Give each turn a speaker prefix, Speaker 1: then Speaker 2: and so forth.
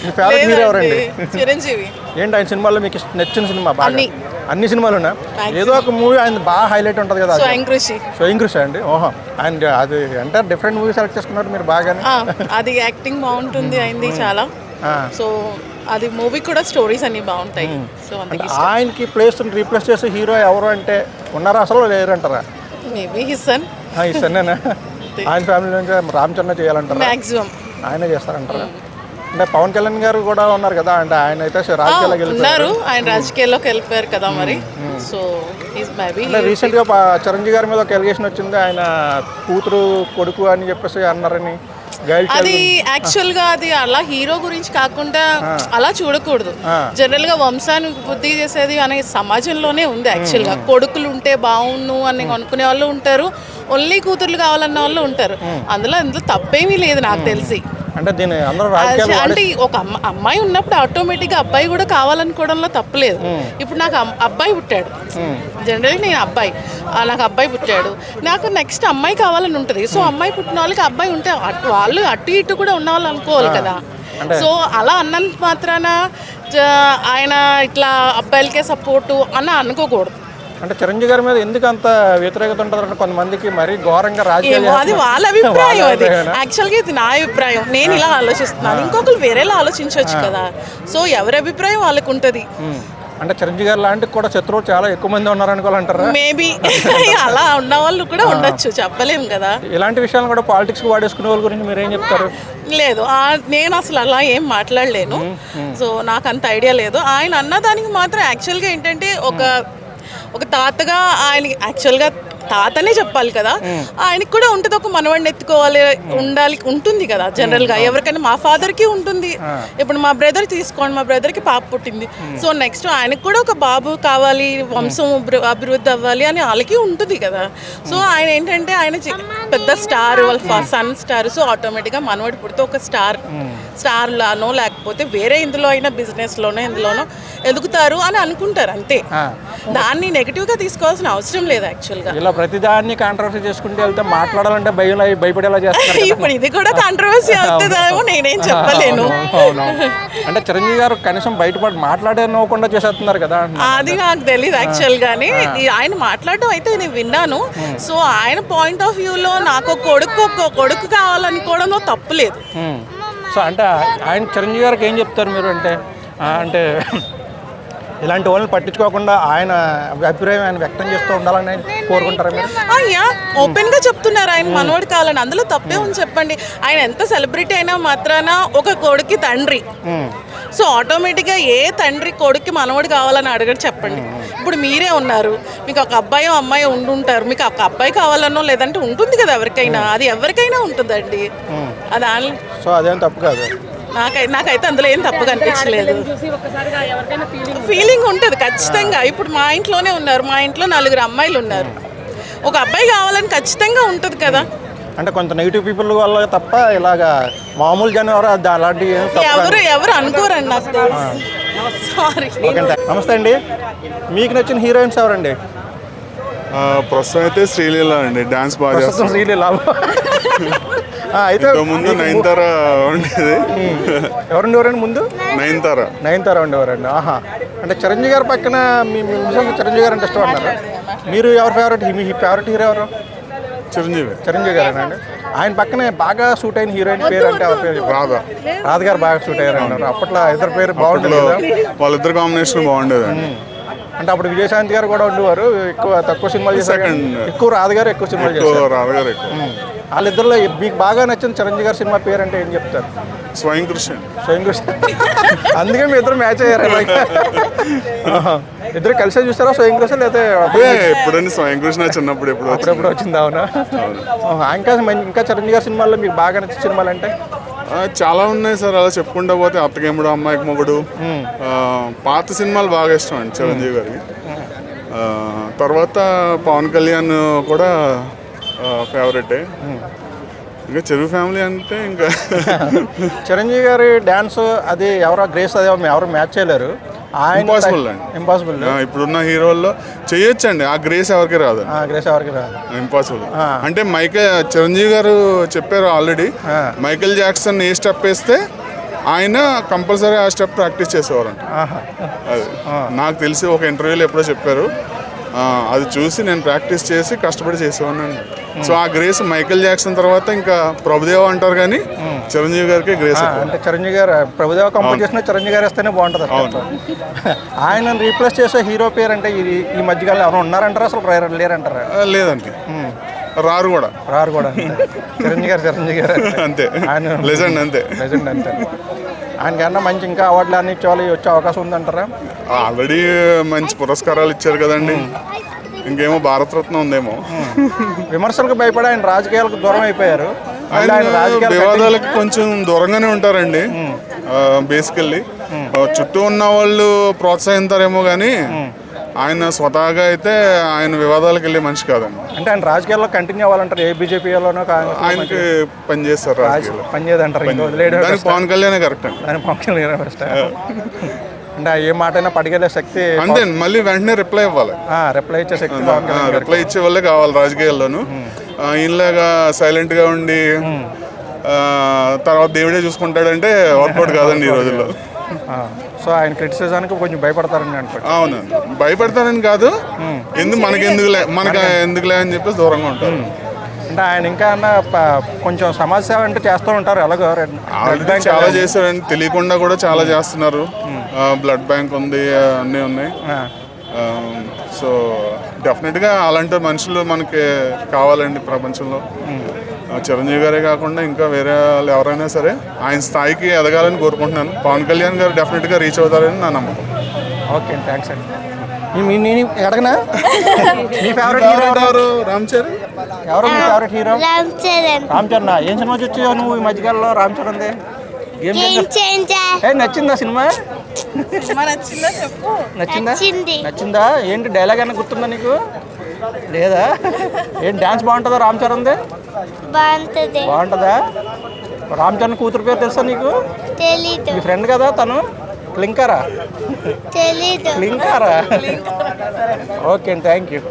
Speaker 1: మీ favourite hero ఎవరండి?
Speaker 2: చిరంజీవి.
Speaker 1: ఏంటి ఆయన సినిమాల్లో మీకు నచ్చిన సినిమా బాగా? అన్ని సినిమాలున్నా ఏదో ఒక మూవీ ఆయన బాగా హైలైట్ ఉంటుంది కదా, స్వయం కృషి అండి. ఓహో, ఆయన అది అంటే డిఫరెంట్ మూవీ సెలెక్ట్ చేసుకున్నారు మీరు బాగానే.
Speaker 2: అది యాక్టింగ్ బాగుంటుంది అయింది చాలా. సో అది మూవీ కూడా స్టోరీస్ అన్ని బాగుంటాయి. సో
Speaker 1: ఆయనకి ప్లేస్ రీప్లేస్ చేసే హీరో ఎవరు అంటే ఉన్నారా అసలు లేరంటారా?
Speaker 2: మేబీ హిస్సన్.
Speaker 1: హిస్సనేనా? ఆయన ఫ్యామిలీ నుంచి రామ్ చరణ్ చేయాలంటారా?
Speaker 2: మాక్సిమం
Speaker 1: ఆయనే చేస్తారంటారా? అంటే పవన్ కళ్యాణ్ గారు కూడా ఉన్నారు కదా, అంటే ఆయన అయితే రాజకీయాల్లోకి
Speaker 2: వెళ్ళిపోయారు. ఆయన రాజకీయాల్లోకి వెళ్ళిపోయారు కదా మరి. సో
Speaker 1: రీసెంట్ గా చిరంజీవి గారి మీద ఒక ఎలిగేషన్ వచ్చింది, ఆయన కూతురు కొడుకు అని చెప్పేసి అన్నారని.
Speaker 2: అది యాక్చువల్ గా అది అలా హీరో గురించి కాకుండా అలా చూడకూడదు. జనరల్ గా వంశాన్ని వృద్ధి చేసేది అనే సమాజంలోనే ఉంది. యాక్చువల్ గా కొడుకులు ఉంటే బాగుండు అని అనుకునే వాళ్ళు ఉంటారు, ఓన్లీ కూతుర్లు కావాలన్న వాళ్ళు ఉంటారు. అందులో తప్పేమీ లేదు నాకు తెలిసి.
Speaker 1: అంటే
Speaker 2: ఒక అమ్మాయి ఉన్నప్పుడు ఆటోమేటిక్గా అబ్బాయి కూడా కావాలనుకోవడంలో తప్పలేదు. ఇప్పుడు నాకు అబ్బాయి పుట్టాడు, జనరల్గా నేను అబ్బాయి, నాకు అబ్బాయి పుట్టాడు, నాకు నెక్స్ట్ అమ్మాయి కావాలని ఉంటుంది. సో అమ్మాయి పుట్టిన వాళ్ళకి అబ్బాయి ఉంటే వాళ్ళు అటు ఇటు కూడా ఉన్న వాళ్ళు అనుకోవాలి కదా. సో అలా అన్నంత మాత్రాన ఆయన ఇట్లా అబ్బాయిలకే సపోర్టు అని అనుకోకూడదు.
Speaker 1: అంటే చిరంజీవి గారి మీద ఎందుకు అంత వ్యతిరేకత ఉంటుంది? కొంతమందికి మరీ ఘోరంగా రాజకీయాలు.
Speaker 2: అది వాళ్ళ అభిప్రాయం, అది యాక్చువల్గా ఇది నా అభిప్రాయం. నేను ఇలా ఆలోచిస్తున్నాను, ఇంకొకరు వేరేలా ఆలోచించవచ్చు కదా. సో ఎవరి అభిప్రాయం వాళ్ళకు ఉంటుంది.
Speaker 1: అంటే చిరంజీవి గారు లాంటి కూడా శత్రువులు చాలా ఎక్కువ మంది ఉన్నారనుకోవాలంటారా?
Speaker 2: మేబీ అలా ఉన్న వాళ్ళు కూడా ఉండొచ్చు, చెప్పలేము కదా.
Speaker 1: ఇలాంటి విషయాలు కూడా పాలిటిక్స్ వాడేసుకునే వాళ్ళ గురించి మీరు ఏం చెప్తారు?
Speaker 2: లేదు, నేను అసలు అలా ఏం మాట్లాడలేను. సో నాకు అంత ఐడియా లేదు. ఆయన అన్నదానికి మాత్రం యాక్చువల్గా ఏంటంటే ఒక తాతగా ఆయన యాక్చువల్గా తాతనే చెప్పాలి కదా, ఆయనకి కూడా ఉంటుంది ఒక మనవాడిని ఎత్తుకోవాలి ఉంటుంది కదా జనరల్గా ఎవరికైనా. మా ఫాదర్కి ఉంటుంది. ఇప్పుడు మా బ్రదర్ తీసుకోండి, మా బ్రదర్కి పాప పుట్టింది. సో నెక్స్ట్ ఆయనకు కూడా ఒక బాబు కావాలి, వంశం అభివృద్ధి అవ్వాలి అని వాళ్ళకి ఉంటుంది కదా. సో ఆయన ఏంటంటే ఆయన పెద్ద స్టార్, వాళ్ళ సన్ స్టార్. సో ఆటోమేటిక్గా మనవాడి పుడితే ఒక స్టార్ లానో లేకపోతే వేరే ఇందులో అయినా బిజినెస్లోనో ఇందులోనో ఎదుగుతారు అని అనుకుంటారు అంతే. దాన్ని నెగిటివ్గా తీసుకోవాల్సిన అవసరం లేదు యాక్చువల్గా.
Speaker 1: ప్రతిదాన్ని కాంట్రవర్సీ చేసుకుంటూ వెళ్తే మాట్లాడాలంటే భయపడేలా చేస్తారు.
Speaker 2: ఇప్పుడు ఇది కూడా కాంట్రవర్సీ అవుతుందేమో, నేనేం చెప్పలేను.
Speaker 1: అంటే చిరంజీవి గారు కనీసం బయటపడి మాట్లాడేనోకుండా చేసేస్తున్నారు కదా.
Speaker 2: అది నాకు తెలియదు యాక్చువల్ గానీ, ఆయన మాట్లాడడం అయితే నేను విన్నాను. సో ఆయన పాయింట్ ఆఫ్ వ్యూలో నాకు కొడుకు కావాలనుకోవడంలో తప్పులేదు.
Speaker 1: సో అంటే ఆయన చిరంజీవి గారికి ఏం చెప్తారు మీరు? అంటే ఇలాంటి వాళ్ళని పట్టించుకోకుండా ఆయన అభిప్రాయం ఆయన వ్యక్తం చేస్తూ ఉండాలని కోరుకుంటారా మీరు?
Speaker 2: ఓపెన్ గా చెప్తున్నారు ఆయన మనోడు కావాలని, అందులో తప్పే ఉంది చెప్పండి. ఆయన ఎంత సెలబ్రిటీ అయినా మాత్రాన ఒక కొడుకు తండ్రి. సో ఆటోమేటిక్గా ఏ తండ్రి కొడుక్కి మనవడు కావాలని అడగడు చెప్పండి. ఇప్పుడు మీరే ఉన్నారు, మీకు ఒక అబ్బాయి అమ్మాయి ఉండుంటారు, మీకు ఒక అబ్బాయి కావాలనో లేదంటే ఉంటుంది కదా ఎవరికైనా, అది ఎవరికైనా ఉంటుందండి. అది
Speaker 1: సో అదేం తప్పు కాదు.
Speaker 2: నాకైతే అందులో ఏం తప్పు కనిపించలేదు. ఫీలింగ్ ఉంటుంది ఖచ్చితంగా. ఇప్పుడు మా ఇంట్లోనే ఉన్నారు, మా ఇంట్లో 4 అమ్మాయిలు ఉన్నారు, ఒక అబ్బాయి కావాలని ఖచ్చితంగా ఉంటుంది కదా.
Speaker 1: అంటే కొంత నెగిటివ్ పీపుల్ వల్ల తప్ప ఇలాగా మామూలు జనం అలాంటి
Speaker 2: ఎవరు అనుకోరండి అసలు. సారీ.
Speaker 1: నమస్తే అండి, మీకు నచ్చిన హీరోయిన్స్ ఎవరండి?
Speaker 3: ప్రస్తుతం అయితే శ్రీలీల అండి, డాన్స్ బాగా చేస్తాం.
Speaker 1: శ్రీలీల అయితే
Speaker 3: ముందు నయనతార ఉండేది.
Speaker 1: ఎవరండి ముందు?
Speaker 3: నయనతార
Speaker 1: ఉండేవారండి. అంటే చిరంజీవి గారి పక్కన మీ చిరంజీవి గారు అంటే ఇష్టం అన్నారు. మీరు ఎవరు ఫేవరెట్? మీ ఫేవరెట్ హీరో ఎవరు? చిరంజీవి గారేనండి. ఆయన పక్కనే బాగా సూట్ అయిన హీరోయిన్ పేరు అంటే ఎవరి పేరు? రాధ గారు బాగా సూట్ అయ్యారు అన్నారు. అప్పట్లో ఇద్దరు పేరు బాగుంటుంది,
Speaker 3: వాళ్ళిద్దరు కాంబినేషన్ బాగుండేది.
Speaker 1: అంటే అప్పుడు విజయశాంతి గారు కూడా ఉండేవారు, తక్కువ సినిమాలు చేశారు. ఎక్కువ రాధ గారు ఎక్కువ సినిమాలు చేశారు. వాళ్ళిద్దరిలో మీకు బాగా నచ్చిన చిరంజీవి గారి సినిమా పేరు అంటే ఏం చెప్తారు?
Speaker 3: స్వయం కృషి.
Speaker 1: అందుకే మీ ఇద్దరు మ్యాచ్ అయ్యారు. ఇద్దరు కలిసే చూస్తారా స్వయం కృషి? లేదా
Speaker 3: ఎప్పుడైనా స్వయం కృషి చిన్నప్పుడు
Speaker 1: ఎప్పుడెప్పుడు వచ్చింది? అవునా? ఇంకా చిరంజీవి గారి సినిమాల్లో మీకు బాగా నచ్చిన సినిమాలు అంటే?
Speaker 3: చాలా ఉన్నాయి సార్, అలా చెప్పుకుంటా పోతే అత్తకేముడు, అమ్మాయికి మొగుడు, పాత సినిమాలు బాగా ఇష్టం అండి చిరంజీవి గారికి. తర్వాత పవన్ కళ్యాణ్ కూడా ఫేవరెటే. ఇంకా చెరువు ఫ్యామిలీ అంటే ఇంకా
Speaker 1: చిరంజీవి గారి డ్యాన్స్ అది గ్రేస్ అది ఎవరు మ్యాచ్ చేయలేరు. ఇంపాసిబుల్.
Speaker 3: ఇప్పుడున్న హీరోల్లో చేయొచ్చండి, ఆ గ్రేస్ ఎవరికి రాదు. ఇంపాసిబుల్. అంటే చిరంజీవి గారు చెప్పారు ఆల్రెడీ, మైకేల్ జాక్సన్ ఏ స్టెప్ వేస్తే ఆయన కంపల్సరీ ఆ స్టెప్ ప్రాక్టీస్ చేసేవారంట.
Speaker 1: ఆహా.
Speaker 3: అది నాకు తెలిసి ఒక ఇంటర్వ్యూలో ఎప్పుడో చెప్పారు. అది చూసి నేను ప్రాక్టీస్ చేసి కష్టపడి చేసేవాడిని. సో ఆ గ్రేస్ మైకేల్ జాక్సన్ తర్వాత ఇంకా ప్రభుదేవ అంటారు, కానీ చిరంజీవి గారికి గ్రేస్.
Speaker 1: అంటే చిరంజీవి గారు ప్రభుదేవ కంపోజ్ చేసిన చిరంజీవి గారు వేస్తేనే బాగుంటుంది అసలు. ఆయన రీప్లేస్ చేసే హీరో పేరు అంటే ఈ మధ్యకాలంలో ఎవరైనా ఉన్నారంటారా, అసలు లేరంటారా?
Speaker 3: లేదండి, రారు కూడా.
Speaker 1: అంతే. చిరంజీవి గారు
Speaker 3: అంతే,
Speaker 1: ఆయన
Speaker 3: లెజెండ్ అంతే.
Speaker 1: లెజెండ్ అంతే. ఆయనకన్నా మంచి ఇంకా అవార్డులు అన్ని ఇచ్చేవాళ్ళు వచ్చే అవకాశం ఉందంటారా?
Speaker 3: ఆల్రెడీ మంచి పురస్కారాలు ఇచ్చారు కదండి, ఇంకేమో భారతరత్న ఉందేమో.
Speaker 1: విమర్శలకు భయపడి ఆయన రాజకీయాలకు దూరం అయిపోయారు.
Speaker 3: ఆయన వివాదాలకు కొంచెం దూరంగానే ఉంటారండి. బేసికల్లీ చుట్టూ ఉన్న వాళ్ళు ప్రోత్సహిస్తారేమో కానీ ఆయన స్వతహాగా అయితే ఆయన వివాదాలకు వెళ్ళే మనిషి కాదండి.
Speaker 1: అంటే ఆయన రాజకీయాల్లో కంటిన్యూ అవ్వాలంటారు, ఏ బీజేపీలోనో
Speaker 3: ఆయనకి పనిచేస్తారు,
Speaker 1: పనిచేయదంటారు.
Speaker 3: దానికి పవన్ కళ్యాణ్ కరెక్ట్ అండి.
Speaker 1: దాని పవన్ కళ్యాణ్ బెస్ట్. అంటే ఏ మాట అయినా పడిగెళ్ళే శక్తి
Speaker 3: అంతే, మళ్ళీ వెంటనే రిప్లై ఇవ్వాలి.
Speaker 1: రిప్లై ఇచ్చే శక్తి పవన్ కళ్యాణ్.
Speaker 3: రిప్లై ఇచ్చే వాళ్ళే కావాలి రాజకీయాల్లోనూ. ఈయనలాగా సైలెంట్గా ఉండి తర్వాత దేవుడే చూసుకుంటాడంటే వర్కౌట్ కాదండి ఈ రోజుల్లో.
Speaker 1: సో ఆయన క్రిటిసిజానికి కొంచెం భయపడతారని అనుకోండి.
Speaker 3: అవునండి, భయపడతారని కాదు, మనకి ఎందుకులే అని చెప్పేసి దూరంగా ఉంటారు.
Speaker 1: అంటే ఆయన ఇంకా కొంచెం సమాజ సేవ అంటే చేస్తూ ఉంటారు. ఎలాగో
Speaker 3: చాలా చేశారండి, తెలియకుండా కూడా చాలా చేస్తున్నారు. బ్లడ్ బ్యాంక్ ఉంది, అన్నీ ఉన్నాయి. సో డెఫినెట్గా అలాంటి మనుషులు మనకి కావాలండి ప్రపంచంలో. చిరంజీవి గారే కాకుండా ఇంకా వేరే వాళ్ళు ఎవరైనా సరే ఆయన స్థాయికి ఎదగాలని కోరుకుంటున్నాను. పవన్ కళ్యాణ్ గారు డెఫినెట్గా రీచ్ అవుతారని నా నమ్మకం.
Speaker 1: ఓకే, థ్యాంక్స్ అండి. నేను అడగనా, మీ ఫేవరెట్ హీరో
Speaker 3: ఎవరు? రామ్ చరణ్.
Speaker 1: ఎవరు మీ ఫేవరెట్ హీరో? రామ్ చరణ్. ఏం సినిమా చూసావు నువ్వు ఈ మధ్యకాలంలో? రామ్ చరణ్ నచ్చిందా సినిమా? నచ్చిందా? ఏంటి డైలాగ్ అన్న గుర్తుందా నీకు? లేదా? ఏంటి డాన్స్ బాగుంటుందా రామ్ చరణ్ది? బాగుంటుందా? రామ్ చరణ్ కూతురు పేరు తెలుసా నీకు? మీ ఫ్రెండ్ కదా తను? క్లింకారా? ఓకే అండి, థ్యాంక్ యూ.